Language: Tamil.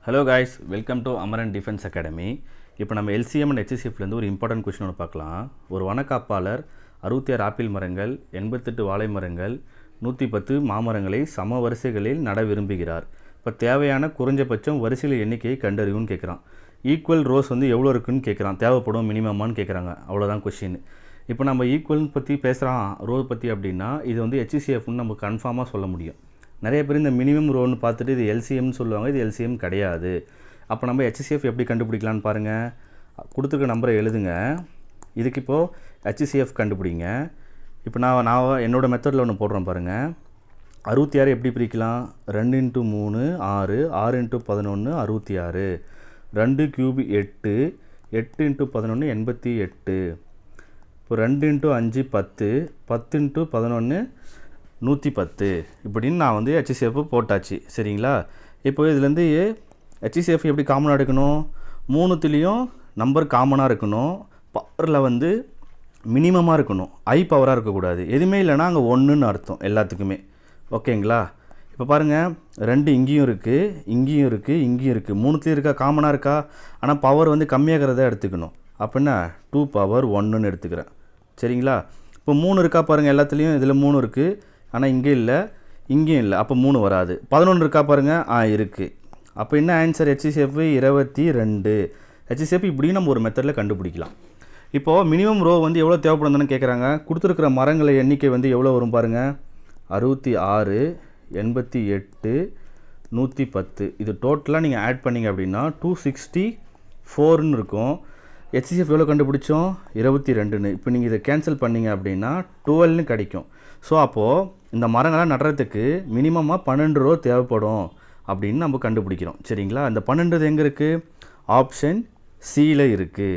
Hello guys, welcome to Amaran Defense Academy. இப்போ நம்ம LCM and HCF ல இருந்து ஒரு இம்பார்ட்டன்ட் क्वेश्चन ஒன்னு பார்க்கலாம். ஒரு வனக்காப்பாளர் 66 ஆப்பிள் மரங்கள், 88 வாழை மரங்கள், 110 மாமரங்களை சம வரிசைகளில் நட விரும்புகிறார். இப்போ தேவையான குறைஞ்சபட்சம் வரிசைகள் எண்ணிக்கையை கண்டறியும்னு கேக்குறான். ஈக்குவல் ரோஸ் வந்து எவ்வளவு இருக்குன்னு கேக்குறான். தேவைப்படும் மினிமமான்னு கேக்குறாங்க. அவ்வளவுதான் क्वेश्चन. இப்போ நம்ம ஈக்குவல் பத்தி பேசுறான் ரோ பத்தி அப்படினா இது வந்து HCF ன்னு நம்ம கன்ஃபார்மா சொல்ல முடியும். நிறைய பேர் இந்த மினிமம் ரோன்னு பார்த்துட்டு இது LCM ன்னு சொல்லுவாங்க. இது LCM கிடையாது. அப்போ நம்ம HCF எப்படி கண்டுபிடிக்கலாம்னு பாருங்க. கொடுத்திருக்க நம்பரை எழுதுங்க. இதுக்கு இப்போ HCF கண்டுபிடிங்க. இப்போ நான் என்னோட மெத்தட்ல ஒன்னு போடுறேன் பாருங்க. 66 எப்படி பிரிக்கலாம்? 2 * 3 6 6 * 11 66 2 கியூப் 8 8 * 11 88 இப்போ 2 * 5 10 10 * 11 110 இப்படின்னு நான் வந்து HCF போட்டாச்சு. சரிங்களா? இப்போ இதுல இருந்து HCF எப்படி காமனா எடுக்கணும்? மூணுத்துலயும் நம்பர் காமனா இருக்கணும். பவர்ல வந்து மினிமமா இருக்கணும். ஹை பவரா இருக்க கூடாது. எதுமே இல்லனா அங்க 1 ன்னு அர்த்தம் எல்லாத்துக்குமே. ஓகேங்களா? இப்போ பாருங்க 2 இங்கேயும் இருக்கு, இங்கேயும் இருக்கு, இங்கேயும் இருக்கு. மூணுத்துலயும் இருக்கா காமனா இருக்கா? ஆனா பவர் வந்து கம்மியாகிறத எடுத்துக்கணும். அப்பனா 2 பவர் 1 ன்னு எடுத்துக்கறேன். சரிங்களா? இப்போ 3 இருக்கா பாருங்க எல்லாத்துலயும் இதுல 3 இருக்கு. ஆனா இங்க இல்ல, இங்கேயும் இல்ல. அப்ப 3 வராது. 11 இருக்கா பாருங்க? இருக்கு. அப்ப என்ன ஆன்சர் HCF 22. HCF இப்படி நம்ம ஒரு மெத்தட்ல கண்டுபிடிக்கலாம். இப்போ மினிமம் ரோ வந்து எவ்வளவு தேவைப்படுதுன்னு கேக்குறாங்க. கொடுத்திருக்கிற மரங்கள எண்ணிக்கை வந்து எவ்வளவு வரும் பாருங்க. 66 88 110 இது டோட்டலா நீங்க ஆட் பண்ணீங்க அப்படினா 264 ன்னு இருக்கும். HCF எவ்வளவு கண்டுபிடிச்சோம்? 22 ன்னு. இப்போ நீங்க இத கேன்சல் பண்ணீங்க அப்படினா 12 ன்னு கிடைக்கும். சோ அப்போ இந்த மரங்களை நடுறதுக்கு மினிமமா 12 ரோ தேவைப்படும் அப்படின்னு நம்ம கண்டுபிடிக்கிறோம். சரிங்களா? இந்த 12 எங்க இருக்கு? ஆப்ஷன் C ல இருக்கு.